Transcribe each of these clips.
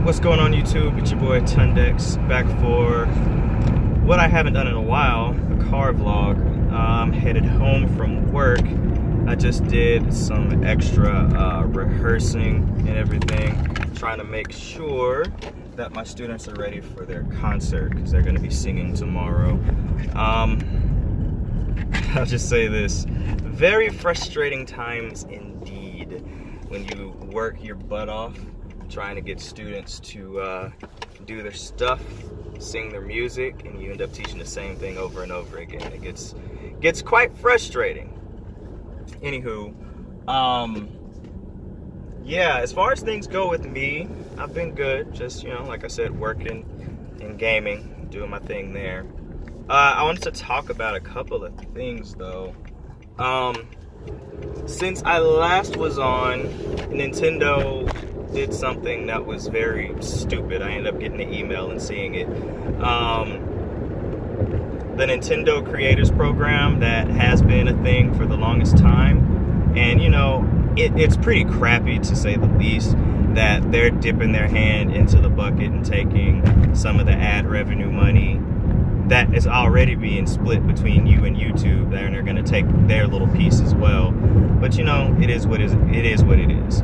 What's going on YouTube? It's your boy Tundex back for what I haven't done in a while, a car vlog. I'm headed home from work. I just did some extra rehearsing and everything, trying to make sure that my students are ready for their concert because they're going to be singing tomorrow. I'll just say this, very frustrating times indeed when you work your butt off trying to get students to do their stuff, sing their music, and you end up teaching the same thing over and over again. It gets quite frustrating. Anywho, yeah, as far as things go with me, I've been good. Just, like I said, working and gaming, doing my thing there. I wanted to talk about a couple of things though. Since I last was on, Nintendo did something that was very stupid. I ended up getting an email and seeing it. The Nintendo Creators Program that has been a thing for the longest time, and it's pretty crappy to say the least that they're dipping their hand into the bucket and taking some of the ad revenue money that is already being split between you and YouTube, and they're going to take their little piece as well. But it is what it is.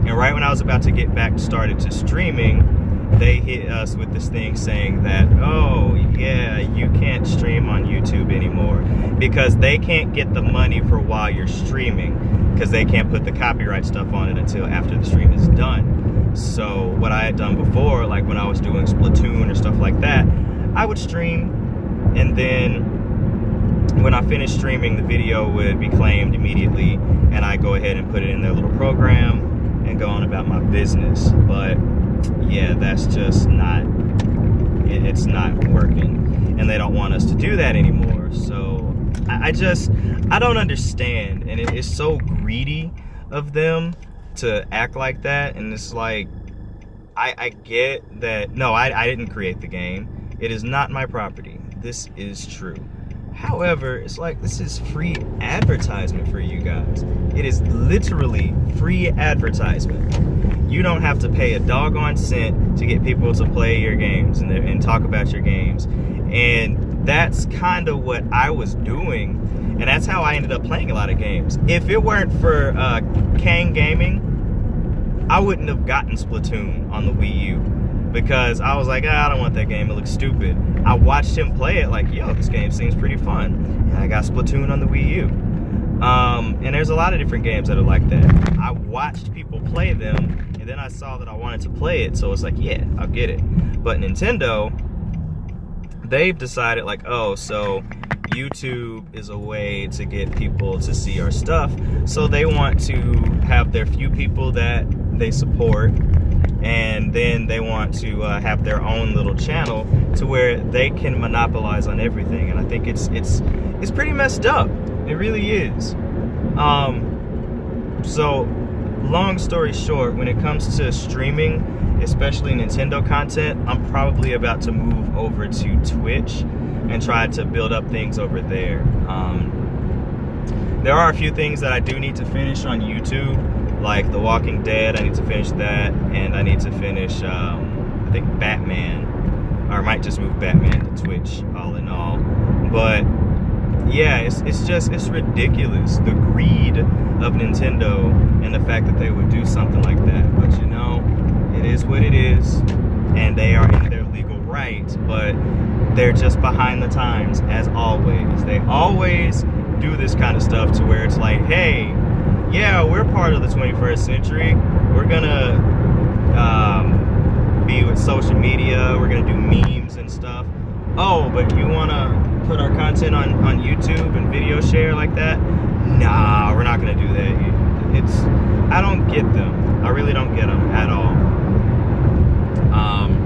And right when I was about to get back started to streaming, they hit us with this thing saying that, oh yeah, you can't stream on YouTube anymore because they can't get the money for while you're streaming because they can't put the copyright stuff on it until after the stream is done. So what I had done before, like when I was doing Splatoon or stuff like that, I would stream, and then when I finished streaming, the video would be claimed immediately, and I go ahead and put it in their little program and go on about my business. But yeah, that's just not, it's not working, and they don't want us to do that anymore. So I don't understand, and it's so greedy of them to act like that. And it's like, I get that, no, I didn't create the game. It is not my property. This is true. However, it's like, this is free advertisement for you guys. It is literally free advertisement. You don't have to pay a doggone cent to get people to play your games and talk about your games. And that's kind of what I was doing. And that's how I ended up playing a lot of games. If it weren't for Kang Gaming, I wouldn't have gotten Splatoon on the Wii U. Because I was like, I don't want that game, it looks stupid. I watched him play it like, yo, this game seems pretty fun. And I got Splatoon on the Wii U. And there's a lot of different games that are like that. I watched people play them, and then I saw that I wanted to play it, so it's like, yeah, I'll get it. But Nintendo, they've decided like, oh, so YouTube is a way to get people to see our stuff. So they want to have their few people that they support, and then they want to have their own little channel to where they can monopolize on everything. And I think it's pretty messed up. It really is. So long story short, when it comes to streaming, especially Nintendo content, I'm probably about to move over to Twitch and try to build up things over there. There are a few things that I do need to finish on YouTube, like The Walking Dead. I need to finish that, and I need to finish, I think, Batman, or I might just move Batman to Twitch, all in all. But yeah, it's ridiculous, the greed of Nintendo and the fact that they would do something like that. But it is what it is, and they are in their legal rights, but they're just behind the times, as always. They always do this kind of stuff to where it's like, hey, yeah, we're part of the 21st century. We're gonna be with social media. We're gonna do memes and stuff. Oh, but you wanna put our content on YouTube and video share like that? Nah, we're not gonna do that. I don't get them. I really don't get them at all. I'm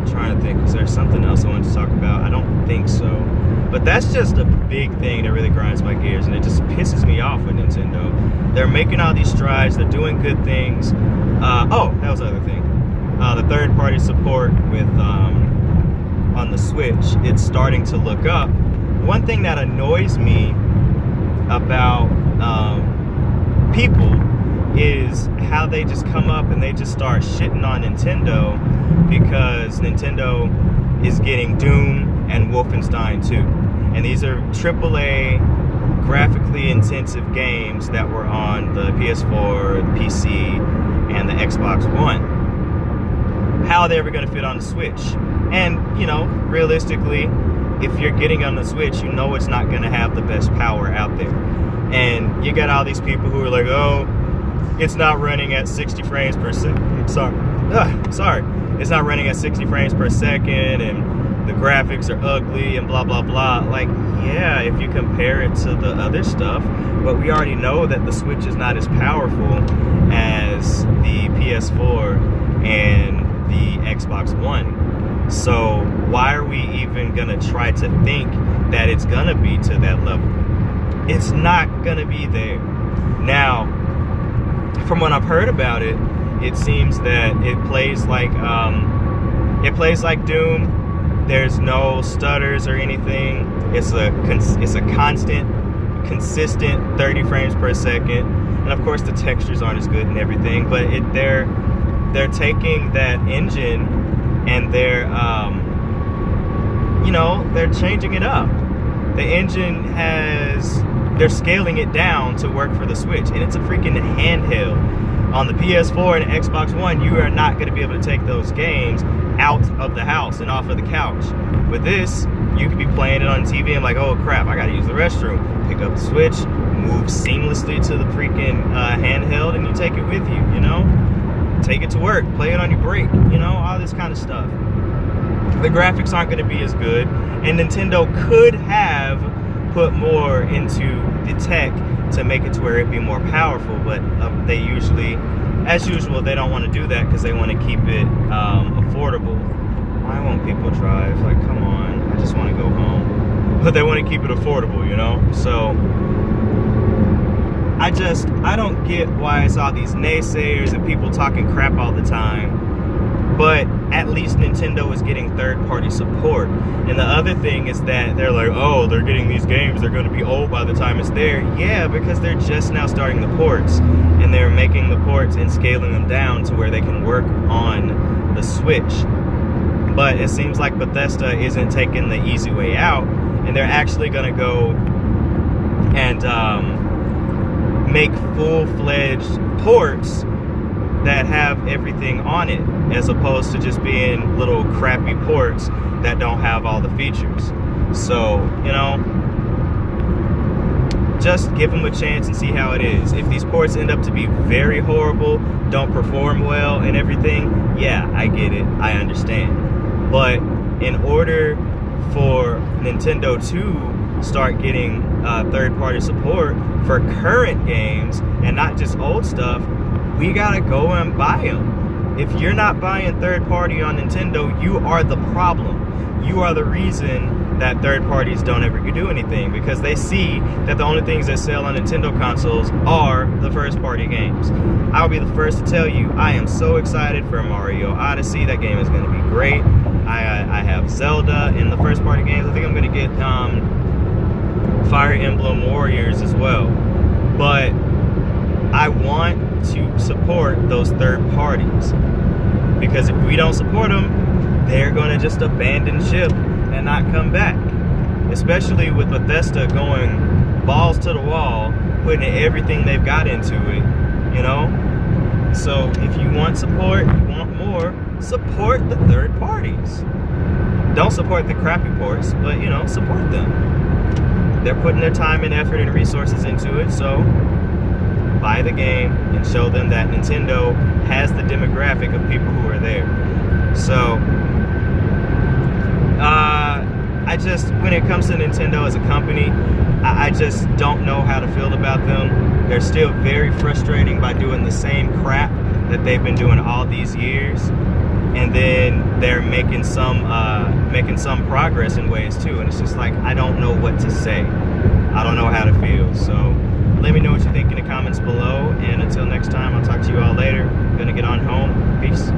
trying to think, is there something else I wanted to talk about? I don't think so. But that's just a big thing that really grinds my gears, and it just pisses me off with Nintendo. They're making all these strides, they're doing good things. Oh, that was the other thing. The third-party support with on the Switch, it's starting to look up. One thing that annoys me about people is how they just come up and they just start shitting on Nintendo because Nintendo is getting Doom and Wolfenstein 2. And these are AAA, graphically intensive games that were on the PS4, the PC, and the Xbox One. How are they ever going to fit on the Switch? And, you know, realistically, if you're getting on the Switch, you know it's not going to have the best power out there. And you got all these people who are like, oh, it's not running at 60 frames per second. Sorry. It's not running at 60 frames per second, and the graphics are ugly, and blah, blah, blah. Like, yeah, if you compare it to the other stuff, but we already know that the Switch is not as powerful as the PS4 and the Xbox One. So why are we even gonna try to think that it's gonna be to that level? It's not gonna be there. Now, from what I've heard about it, it seems that it plays like Doom. There's no stutters or anything. It's a constant, consistent 30 frames per second, and of course the textures aren't as good and everything. But they're taking that engine and they're changing it up. The engine they're scaling it down to work for the Switch, and it's a freaking handheld. On the PS4 and Xbox One, you are not going to be able to take those games out of the house and off of the couch. With this, you could be playing it on TV and like, oh crap, I got to use the restroom. Pick up the Switch, move seamlessly to the freaking handheld, and you take it with you, you know? Take it to work, play it on your break, you know, all this kind of stuff. The graphics aren't going to be as good, and Nintendo could have put more into the tech to make it to where it'd be more powerful, but they usually, as usual, they don't want to do that because they want to keep it affordable. Why won't people drive? Like, come on, I just want to go home. But they want to keep it affordable, you know? So I don't get why it's all these naysayers and people talking crap all the time. But at least Nintendo is getting third-party support. And the other thing is that they're like, oh, they're getting these games, they're going to be old by the time it's there. Yeah, because they're just now starting the ports. And they're making the ports and scaling them down to where they can work on the Switch. But it seems like Bethesda isn't taking the easy way out. And they're actually going to go and make full-fledged ports that have everything on it, as opposed to just being little crappy ports that don't have all the features. So, you know, just give them a chance and see how it is. If these ports end up to be very horrible, don't perform well and everything, yeah, I get it, I understand. But in order for Nintendo to start getting third-party support for current games and not just old stuff, we gotta go and buy them. If you're not buying third party on Nintendo, you are the problem. You are the reason that third parties don't ever do anything, because they see that the only things that sell on Nintendo consoles are the first party games. I'll be the first to tell you, I am so excited for Mario Odyssey. That game is gonna be great. I have Zelda in the first party games. I think I'm gonna get Fire Emblem Warriors as well. But I want to support those third parties, because if we don't support them, they're going to just abandon ship and not come back. Especially with Bethesda going balls to the wall, putting everything they've got into it, you know? So if you want support, you want more, support the third parties. Don't support the crappy ports, but, you know, support them. They're putting their time and effort and resources into it, so buy the game and show them that Nintendo has the demographic of people who are there. So, when it comes to Nintendo as a company, I just don't know how to feel about them. They're still very frustrating by doing the same crap that they've been doing all these years. And then they're making some progress in ways too. And it's just like, I don't know what to say. I don't know how to feel. So let me know what you think in the comments below. And until next time, I'll talk to you all later. I'm gonna get on home. Peace.